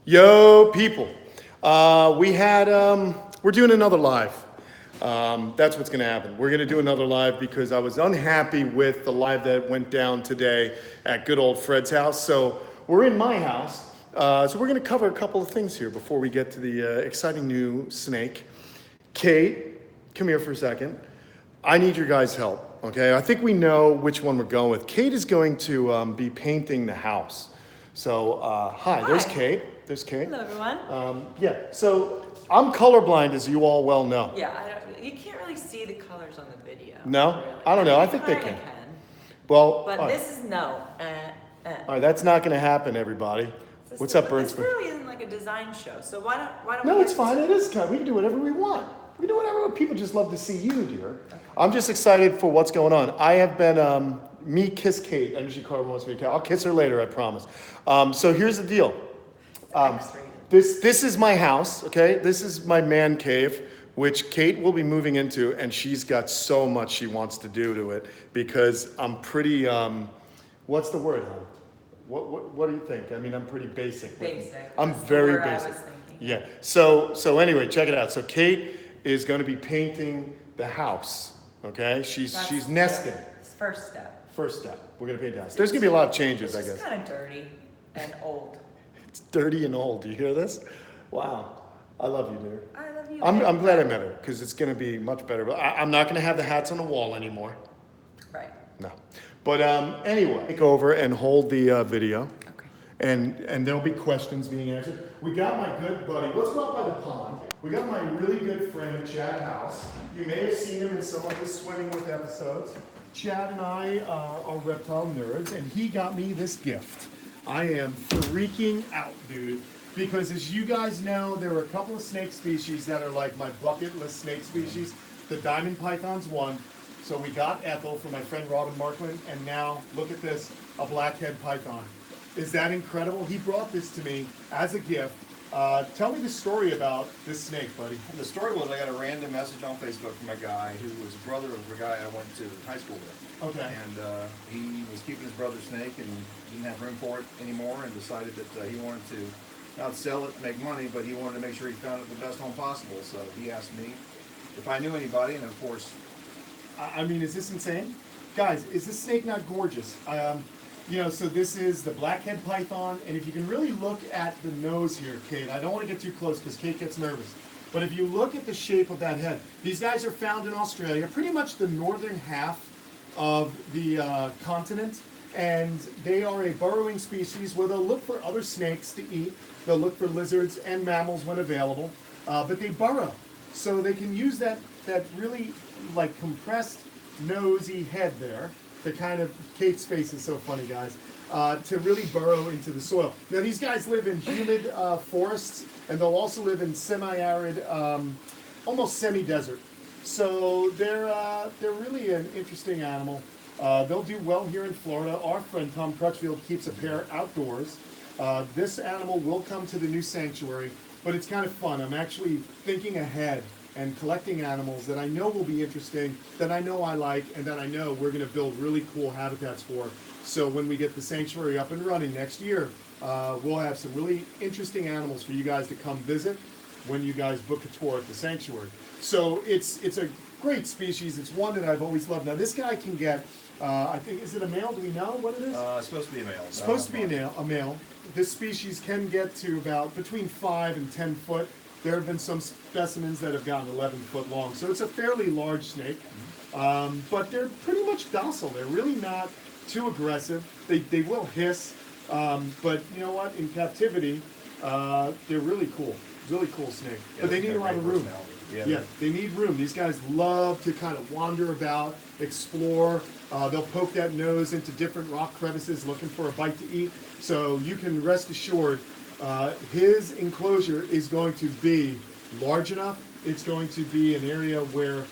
Yo, people. We're doing another live. That's what's going to happen. We're going to do another live because I was unhappy with the live that went down today at good old Fred's house. So we're in my house. So we're going to cover a couple of things here before we get to the exciting new snake. Kate, come here for a second. I need your guys' help, okay? I think we know which one we're going with. Kate is going to be painting the house. So, hi, there's Kate. There's Kate. Hello, everyone. Yeah, so I'm colorblind, as you all well know. Yeah, you can't really see the colors on the video. No? Really. I don't know. I think they kinda can. Well, But this is no. All right, that's not going to happen, everybody. What's up, Burns? This really isn't like a design show, so why don't No, we it's fine. It is kind. We can do whatever we want. We can do whatever. People just love to see you, dear. Okay. I'm just excited for what's going on. I have been, me kiss Kate. Energy Carver wants me to. I'll kiss her later, I promise. So here's the deal. This is my house, okay? This is my man cave, which Kate will be moving into, and she's got so much she wants to do to it because I'm pretty, what's the word, hon? What do you think? I mean, I'm pretty basic. Basic. I'm That's very the word basic. I was thinking. Yeah. So anyway, check it out. So Kate is going to be painting the house. Okay. She's nesting. First step. First step. We're going to paint the house. There's going to be a lot of changes, I guess. It's kind of dirty and old. It's dirty and old. Do you hear this? Wow. I love you, dear. I love you. I'm glad I met her because it's going to be much better. But I'm not going to have the hats on the wall anymore. Right. No. But anyway, take over and hold the video. Okay. And there'll be questions being answered. We got my good buddy. Let's go out by the pond. We got my really good friend, Chad House. You may have seen him in some of the Swimming With episodes. Chad and I are reptile nerds, and he got me this gift. I am freaking out, dude. Because as you guys know, there are a couple of snake species that are like my bucket list snake species. The diamond python's one. So we got Ethel from my friend Robin Markman, and now, look at this, a blackhead python. Is that incredible? He brought this to me as a gift. Tell me the story about this snake, buddy. The story was I got a random message on Facebook from a guy who was brother of a guy I went to high school with. Okay. And he was keeping his brother's snake and didn't have room for it anymore and decided that he wanted to not sell it, make money, but he wanted to make sure he found it the best home possible. So he asked me if I knew anybody, and of course, I mean, is this insane? Guys, is this snake not gorgeous? So this is the blackhead python, and if you can really look at the nose here, Kate, I don't want to get too close because Kate gets nervous, but if you look at the shape of that head, these guys are found in Australia, pretty much the northern half of the continent, and they are a burrowing species where they'll look for other snakes to eat, they'll look for lizards and mammals when available, but they burrow, so they can use that really like compressed nosy head there, the kind of, Kate's face is so funny, guys, to really burrow into the soil. Now these guys live in humid forests, and they'll also live in semi-arid, almost semi-desert. So they're really an interesting animal. They'll do well here in Florida. Our friend Tom Crutchfield keeps a pair outdoors. This animal will come to the new sanctuary, but it's kind of fun. I'm actually thinking ahead and collecting animals that I know will be interesting, that I know I like, and that I know we're going to build really cool habitats for. So when we get the sanctuary up and running next year, we'll have some really interesting animals for you guys to come visit when you guys book a tour at the sanctuary. So it's a great species. It's one that I've always loved. Now this guy can get, I think, is it a male? Do we know what it is? it's supposed to be a male. It's supposed to be a male. This species can get to about between 5 and 10 foot. There have been some specimens that have gotten 11 foot long, so it's a fairly large snake. But they're pretty much docile. They're really not too aggressive. They will hiss, but you know what? In captivity, they're really cool. Really cool snake. Yeah, But they need a lot of room. Yeah, They need room. These guys love to kind of wander about, explore. They'll poke that nose into different rock crevices looking for a bite to eat. So you can rest assured his enclosure is going to be large enough. It's going to be an area where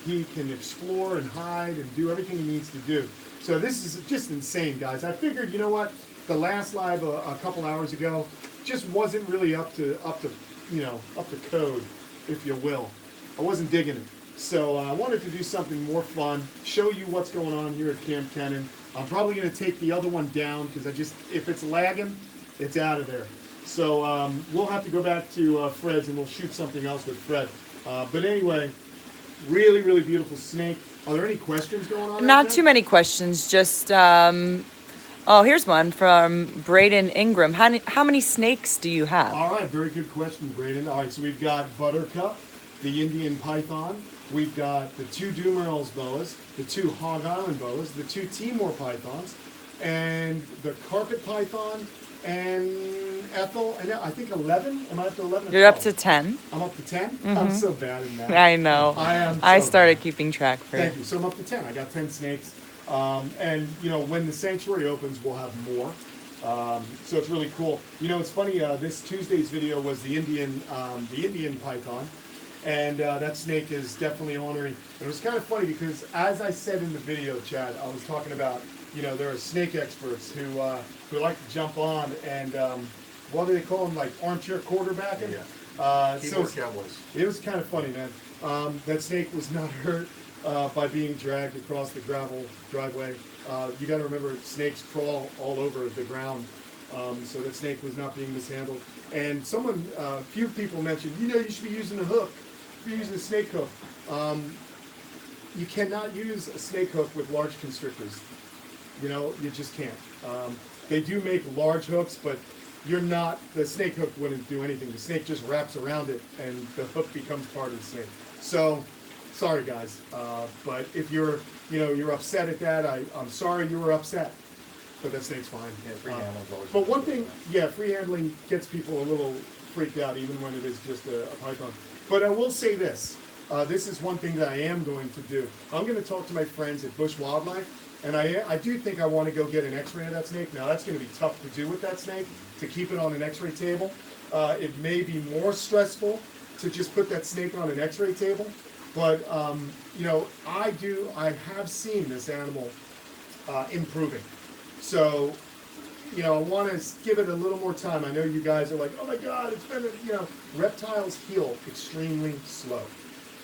he can explore and hide and do everything he needs to do. So this is just insane, guys. I figured, you know what, the last live a couple hours ago just wasn't really up to code, if you will. I wasn't digging it. So I wanted to do something more fun, show you what's going on here at Kamp Kenan. I'm probably going to take the other one down because if it's lagging, It's out of there. So we'll have to go back to Fred's and we'll shoot something else with Fred. But anyway, really, really beautiful snake. Are there any questions going on? Not too many questions. Just oh, here's one from Braden Ingram. How many snakes do you have? All right, very good question, Braden. All right, so we've got Buttercup, the Indian python. We've got the 2 Dumerels boas, the 2 Hog Island boas, the 2 Timor pythons, and the carpet python, and Ethel, and I think 11. Am I up to 11? You're up to 10. I'm up to 10? I'm so bad in that. I know. I am. I so started bad. keeping track for Thank you. you. So I'm up to 10. I got 10 snakes. And, you know, when the sanctuary opens, we'll have more. So it's really cool. You know, it's funny, this Tuesday's video was the Indian python. And that snake is definitely honoring. It was kind of funny because as I said in the video, Chad, I was talking about, you know, there are snake experts who like to jump on and, what do they call them, like armchair quarterbacking? Yeah. So Keyboard Cowboys. it was kind of funny, man. That snake was not hurt by being dragged across the gravel driveway. You got to remember, snakes crawl all over the ground, so that snake was not being mishandled. And someone, a few people mentioned, you know, you should be using a hook. You should be using a snake hook. You cannot use a snake hook with large constrictors. You know, you just can't. They do make large hooks, but you're not, the snake hook wouldn't do anything. The snake just wraps around it and the hook becomes part of the snake. So, sorry guys, but if you're, you know, you're upset at that, I'm sorry you were upset, but that snake's fine. Yeah, free handling's always But one good. thing, yeah, free handling gets people a little freaked out even when it is just a python. But I will say this, this is one thing that I am going to do. I'm going to talk to my friends at Bush Wildlife, and I do think I want to go get an x-ray of that snake. Now that's going to be tough to do with that snake, to keep it on an x-ray table. It may be more stressful to just put that snake on an x-ray table, but you know, I have seen this animal improving. So, you know, I want to give it a little more time. I know you guys are like, oh my God, it's been, you know, reptiles heal extremely slow.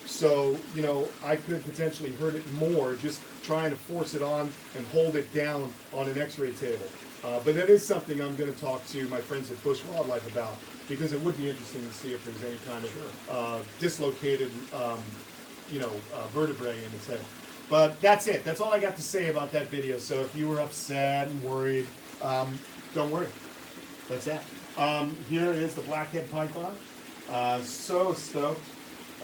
So, you know, I could potentially hurt it more just trying to force it on and hold it down on an x-ray table. But that is something I'm going to talk to my friends at Bush Wildlife about, because it would be interesting to see if there's any kind of dislocated, you know, vertebrae in its head. But that's it. That's all I got to say about that video. So if you were upset and worried, don't worry. That's that. Here is the blackhead python. So stoked.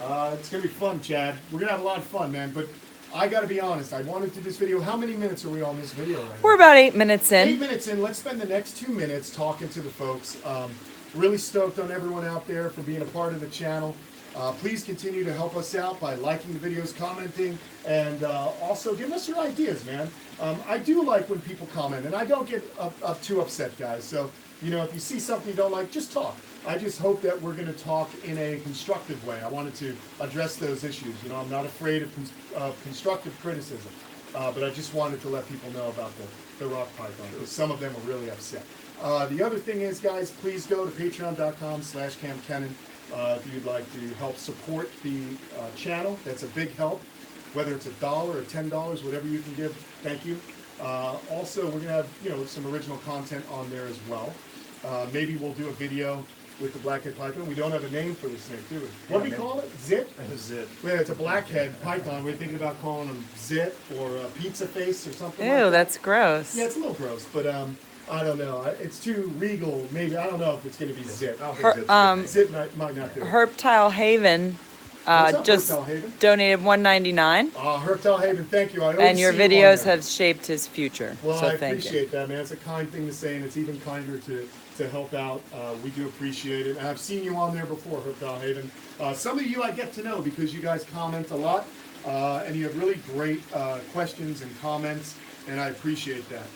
It's going to be fun, Chad. We're going to have a lot of fun, man. But I got to be honest. I wanted to do this video. How many minutes are we on this video right now? We're about 8 minutes 8 in. minutes in. Let's spend the next 2 minutes talking to the folks. Really stoked on everyone out there for being a part of the channel. Please continue to help us out by liking the videos, commenting, and also giving us your ideas, man. I do like when people comment, and I don't get up too upset, guys. So, you know, if you see something you don't like, just talk. I just hope that we're going to talk in a constructive way. I wanted to address those issues. You know, I'm not afraid of constructive criticism, but I just wanted to let people know about the rock python, because some of them are really upset. The other thing is, guys, please go to patreon.com/Kamp Kenan. If you'd like to help support the channel, that's a big help. Whether it's $1 or $10, whatever you can give, thank you. Also, we're gonna have, you know, some original content on there as well. Maybe we'll do a video with the blackhead python. We don't have a name for the snake, do we? What do we call it? Zit? Zit. Yeah, it's a blackhead python. We're thinking about calling him Zit or Pizza Face or something like Ew, that. that's gross. Yeah, it's a little gross, but I don't know. It's too regal. Maybe I don't know if it's going to be Zit. I don't think Her- Zit's good. Zit might not do it. Reptile Haven What's up, just Reptile Haven? donated $1.99, Reptile Haven, thank you. I always and your see you on videos there. have shaped his future. Well, so I thank you. appreciate that, man. It's a kind thing to say, and it's even kinder to help out. We do appreciate it. And I've seen you on there before, Reptile Haven. Some of you I get to know because you guys comment a lot, and you have really great questions and comments, and I appreciate that.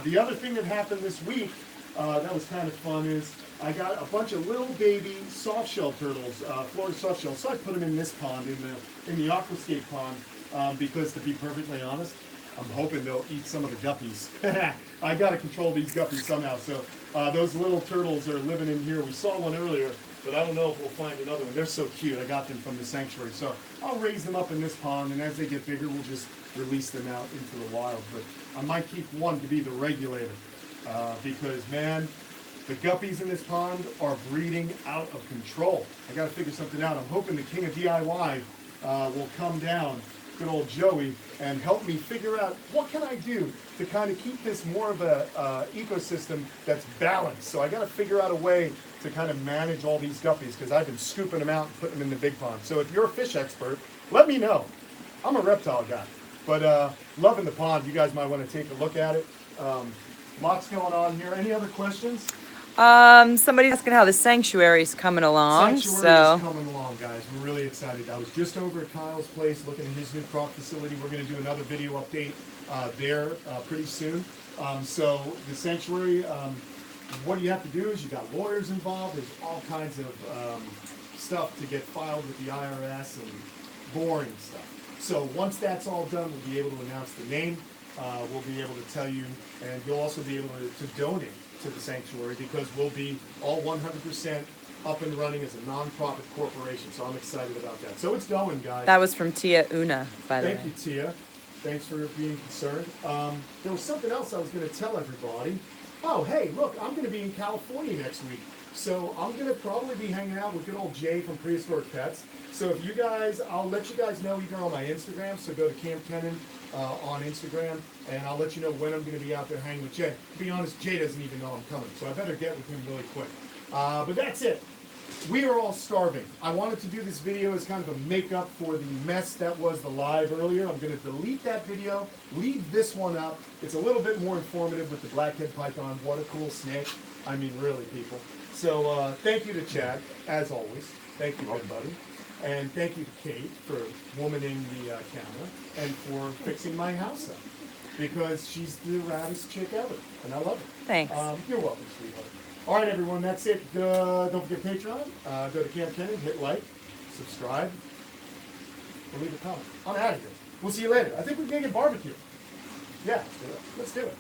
The other thing that happened this week that was kind of fun is I got a bunch of little baby softshell turtles, Florida softshell. So I put them in this pond, in the aquascape pond, because to be perfectly honest, I'm hoping they'll eat some of the guppies. I got to control these guppies somehow. So those little turtles are living in here. We saw one earlier, but I don't know if we'll find another one. They're so cute. I got them from the sanctuary. So I'll raise them up in this pond, and as they get bigger, we'll just release them out into the wild. But I might keep one to be the regulator because, man, The guppies in this pond are breeding out of control. I gotta figure something out. I'm hoping the king of DIY will come down, good old Joey, and help me figure out what can I do to kind of keep this more of a ecosystem that's balanced. So I gotta figure out a way to kind of manage all these guppies because I've been scooping them out and putting them in the big pond. So if you're a fish expert, let me know. I'm a reptile guy, but loving the pond. You guys might want to take a look at it. Lots going on here. Any other questions? Somebody's asking how the sanctuary's coming along. Sanctuary So is coming along, guys. We're really excited. I was just over at Kyle's place looking at his new crop facility. We're going to do another video update there pretty soon. So the sanctuary, what you have to do is you got lawyers involved. There's all kinds of stuff to get filed with the IRS and boring stuff. So once that's all done, we'll be able to announce the name. We'll be able to tell you, and you'll also be able to donate to the sanctuary because we'll be all 100% up and running as a non-profit corporation. So I'm excited about that. So it's going, guys. that was from Tia Una, by the way. Thank you, Tia. Thanks for being concerned. There was something else I was going to tell everybody. Oh, hey, look, I'm going to be in California next week. So I'm going to probably be hanging out with good old Jay from Prehistoric Pets. So if you guys, I'll let you guys know either on my Instagram, so go to Kamp Kenan on Instagram, and I'll let you know when I'm going to be out there hanging with Jay. To be honest, Jay doesn't even know I'm coming, so I better get with him really quick. But that's it. We are all starving. I wanted to do this video as kind of a makeup for the mess that was the live earlier. I'm going to delete that video, leave this one up. It's a little bit more informative with the blackhead python. What a cool snake. I mean, really, people. So thank you to Chad, as always. Thank you, everybody. And thank you to Kate for womaning the camera and for fixing my house up. Because she's the raddest chick ever, and I love it. Thanks. You're welcome, sweetheart. All right, everyone, that's it. Don't forget Patreon. Go to Kamp Kenan, hit like, subscribe, or leave a comment. I'm out of here. We'll see you later. I think we're going to get barbecue. Yeah, let's do it.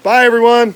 Bye, everyone.